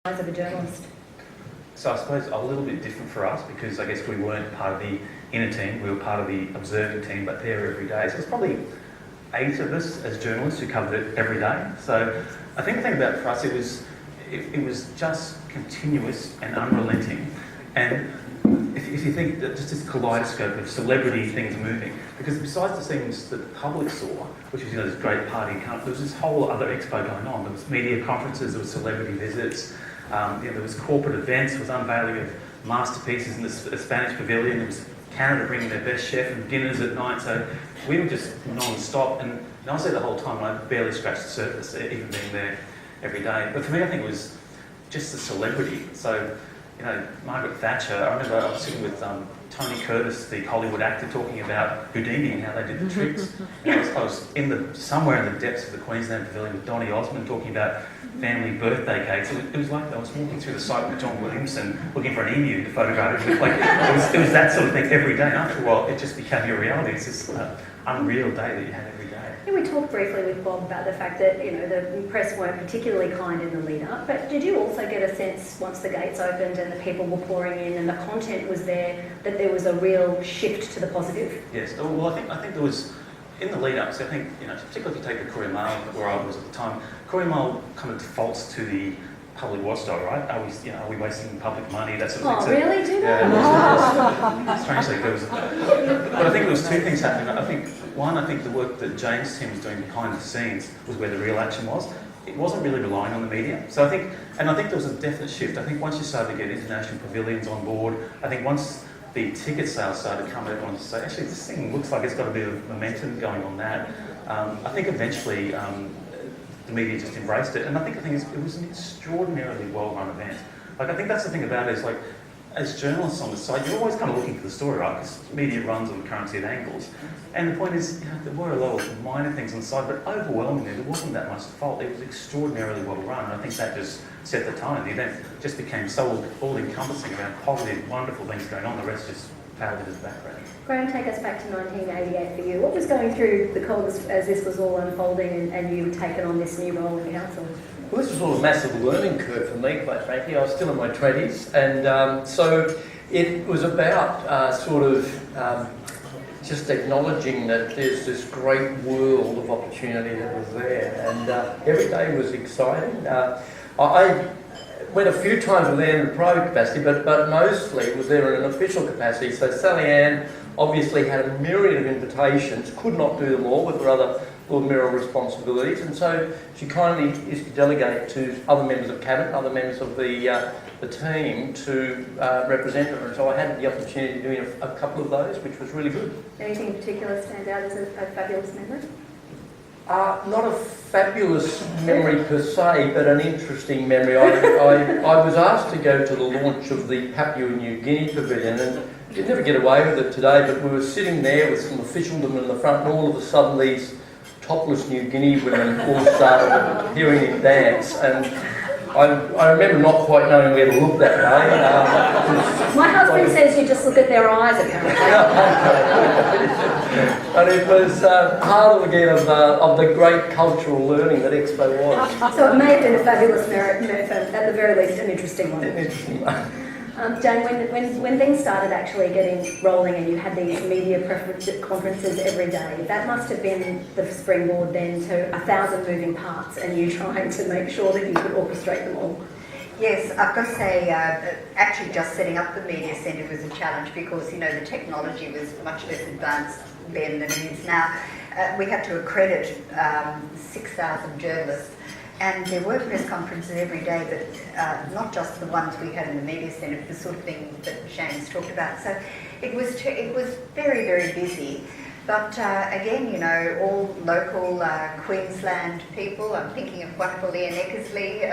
of a journalist? So I suppose a little bit different for us because I guess we weren't part of the inner team, we were part of the observing team, but there every day. So it's probably 8 of us as journalists who covered it every day. So I think the thing about it for us, it was just continuous and unrelenting. And if you think that just this kaleidoscope of celebrity things moving, because besides the things that the public saw, which was this great party, there was this whole other expo going on. There was media conferences, there was celebrity visits, there was corporate events, there was unveiling of masterpieces in the Spanish pavilion, there was Canada bringing their best chef and dinners at night, so we were just non-stop, and I was there the whole time and I barely scratched the surface, even being there every day. But for me, I think it was just the celebrity. So, Margaret Thatcher, I remember I was sitting with Tony Curtis, the Hollywood actor, talking about Houdini and how they did the tricks. I was somewhere in the depths of the Queensland Pavilion with Donny Osmond talking about family birthday cakes. It was like I was walking through the site with John Williamson looking for an emu to photograph. It was that sort of thing every day. And after a while, it just became your reality. It's this unreal day that you had every day. Yeah, we talked briefly with Bob about the fact that the press weren't particularly kind in the lead up, but did you also get a sense once the gates opened and the people were pouring in and the content was there that there was a real shift to the positive? Yes. Well, I think there was in the lead up. So I think particularly if you take the Courier Mail where I was at the time, Courier Mail kind of defaults to the public watchdog, right? Are we wasting public money? That sort of thing. Oh, really? Do that? Yeah, strangely, there was. But I think there was two things happening. I think the work that James' team was doing behind the scenes was where the real action was. It wasn't really relying on the media. So I think there was a definite shift. I think once you started to get international pavilions on board, I think once the ticket sales started to come, everyone to say, actually, this thing looks like it's got a bit of momentum going on that. I think eventually the media just embraced it. And I think the thing is, it was an extraordinarily well-run event. I think that's the thing about it is, as journalists on the site, you're always kind of looking for the story, right? Because media runs on the currency of angles. And the point is, there were a lot of minor things on the side, but overwhelmingly, there wasn't that much fault. It was extraordinarily well run, and I think that just set the tone. The event just became so all-encompassing around positive, wonderful things going on. The rest just paled into the background. Graham, take us back to 1988 for you. What was going through the cold as this was all unfolding and you taken on this new role in council? Well, this was all a massive learning curve for me, quite frankly. I was still in my 20s, and so it was about just acknowledging that there's this great world of opportunity that was there, and every day was exciting. I went a few times with Anne in a private capacity, but mostly was there in an official capacity. So Sally Ann obviously had a myriad of invitations, could not do them all with her other Lord Mayoral responsibilities, and so she kindly used to delegate to other members of Cabinet, other members of the team to represent her, and so I had the opportunity to do a couple of those, which was really good. Anything in particular stand out as a fabulous memory? Not a fabulous memory per se, but an interesting memory. I was asked to go to the launch of the Papua New Guinea Pavilion, and you'd never get away with it today, but we were sitting there with some officialdom in the front, and all of a sudden these topless New Guinea women all started appearing in dance, and I remember not quite knowing where to look that day. My husband says you just look at their eyes, apparently. And it was part again of the great cultural learning that Expo was. So it may have been a fabulous merit, at the very least an interesting one. An interesting one. Jane, when things started actually getting rolling and you had these media conferences every day, that must have been the springboard then to 1,000 moving parts and you trying to make sure that you could orchestrate them all. Yes, I've got to say, actually just setting up the media centre was a challenge because, the technology was much less advanced then than it is now. We had to accredit 6,000 journalists. And there were press conferences every day, but not just the ones we had in the media centre, the sort of thing that Shane's talked about. So it was very, very busy. But again, all local Queensland people. I'm thinking of wonderful Ian Eckersley,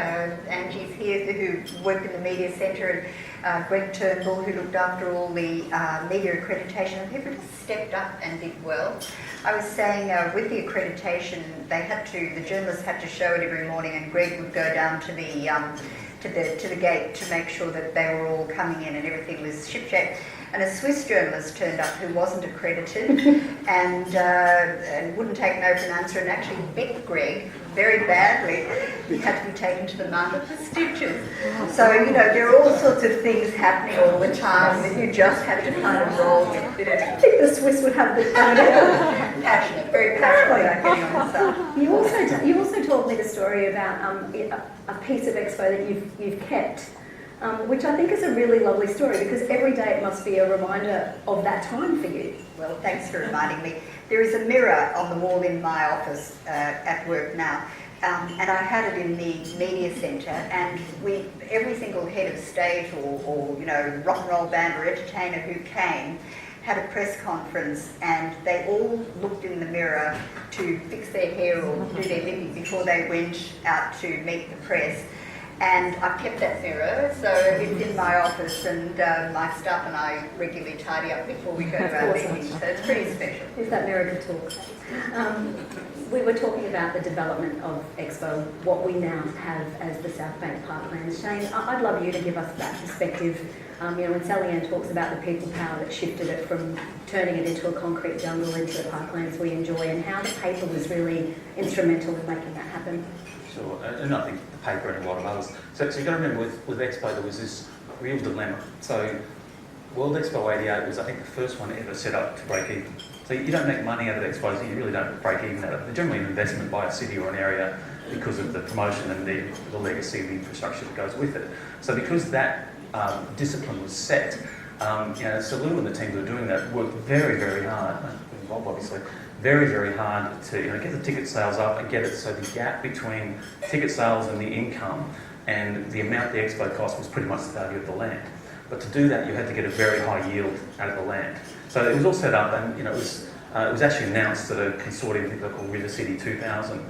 Angie's here, who worked in the media centre, and Greg Turnbull, who looked after all the media accreditation. And people just stepped up and did well. I was saying with the accreditation, the journalists had to show it every morning, and Greg would go down to the to the gate to make sure that they were all coming in and everything was shipshape. And a Swiss journalist turned up who wasn't accredited and wouldn't take no for an answer and actually bit Greg very badly. He had to be taken to the market for stitches. So, you know, there are all sorts of things happening all the time that you just have to kind of roll with. I think the Swiss would have this going out. Passionate, very passionate about getting on the side. You also told me the story about a piece of Expo that you've kept, which I think is a really lovely story because every day it must be a reminder of that time for you. Well, thanks for reminding me. There is a mirror on the wall in my office at work now, and I had it in the media centre, and every single head of state or you know, rock and roll band or entertainer who came had a press conference, and they all looked in the mirror to fix their hair or do their lipping before they went out to meet the press. And I've kept that mirror, so it's in my office, and my staff and I regularly tidy up before we go to our meetings, so it's pretty special. Is that mirror to talk? We were talking about the development of Expo, what we now have as the South Bank Parklands. Shane, I'd love you to give us that perspective. You know, when Sally Ann talks about the people power that shifted it from turning it into a concrete jungle into the parklands we enjoy, and how the paper was really instrumental in making that happen. Sure, and I think the paper and a lot of others. So you've got to remember with Expo there was this real dilemma. So World Expo 88 was, I think, the first one ever set up to break even. So you don't make money out of Expos, you really don't break even out of it. They're generally an investment by a city or an area because of the promotion and the legacy of the infrastructure that goes with it. So because that discipline was set, you know, so Lou and the team who are doing that worked very, very hard, Bob obviously, very, very hard to, you know, get the ticket sales up and get it so the gap between ticket sales and the income and the amount the Expo cost was pretty much the value of the land. But to do that, you had to get a very high yield out of the land. So it was all set up, and you know, it was actually announced that a consortium, I think they're called River City 2000.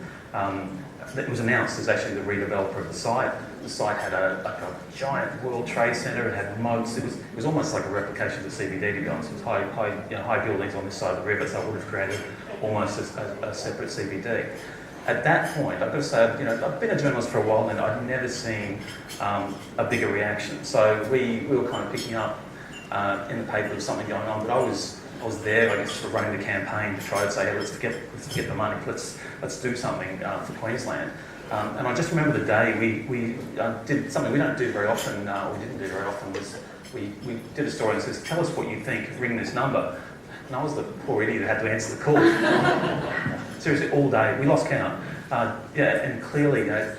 It was announced as actually the redeveloper of the site. The site had a giant World Trade Center. It had moats. It was almost like a replication of the CBD, to be honest. It was high buildings on this side of the river, so it would have created almost a separate CBD. At that point, I've got to say, you know, I've been a journalist for a while and I'd never seen a bigger reaction. So we were kind of picking up in the paper there was something going on, but I was there, I guess, sort of running the campaign to try and say, hey, let's get the money, let's do something for Queensland. And I just remember the day we did something we don't do very often, or we didn't do very often, was we did a story that says, tell us what you think, ring this number. And I was the poor idiot who had to answer the call. Seriously, all day. We lost count. Yeah, and clearly, you know,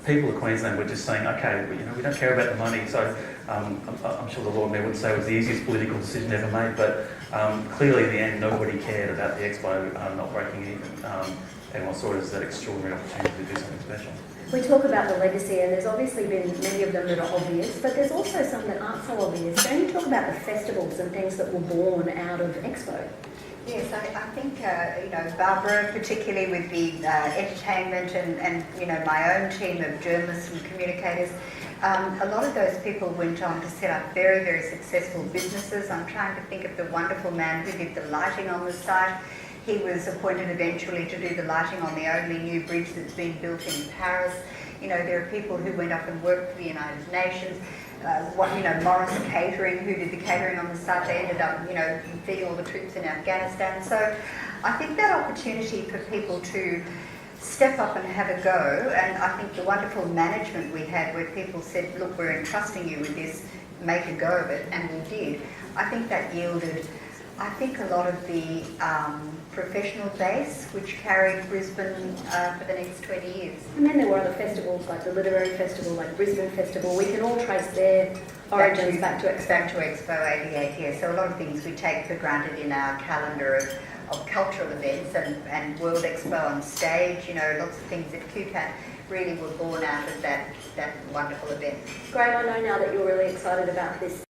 people of Queensland were just saying, okay, you know, we don't care about the money. So I'm sure the Lord Mayor would say it was the easiest political decision ever made, but clearly in the end, nobody cared about the Expo not breaking even. Everyone saw it as that extraordinary opportunity to do something special. We talk about the legacy, and there's obviously been many of them that are obvious, but there's also some that aren't so obvious. Can you talk about the festivals and things that were born out of Expo? Yes, I think, you know, Barbara, particularly with the entertainment and, you know, my own team of journalists and communicators, a lot of those people went on to set up very, very successful businesses. I'm trying to think of the wonderful man who did the lighting on the site. He was appointed eventually to do the lighting on the only new bridge that's been built in Paris. You know, there are people who went off and worked for the United Nations. You know, Morris Catering, who did the catering on the site, they ended up, you know, feeding all the troops in Afghanistan. So I think that opportunity for people to step up and have a go, and I think the wonderful management we had where people said, look, we're entrusting you with this, make a go of it, and we did. I think that yielded, I think, a lot of the professional base which carried Brisbane for the next 20 years. And then there were other festivals like the Literary Festival, like Brisbane Festival. We can all trace their origins back to Expo. Back to Expo 88, yeah. So a lot of things we take for granted in our calendar of cultural events and World Expo on stage, you know, lots of things at QCAT really were born out of that wonderful event. Graham, I know now that you're really excited about this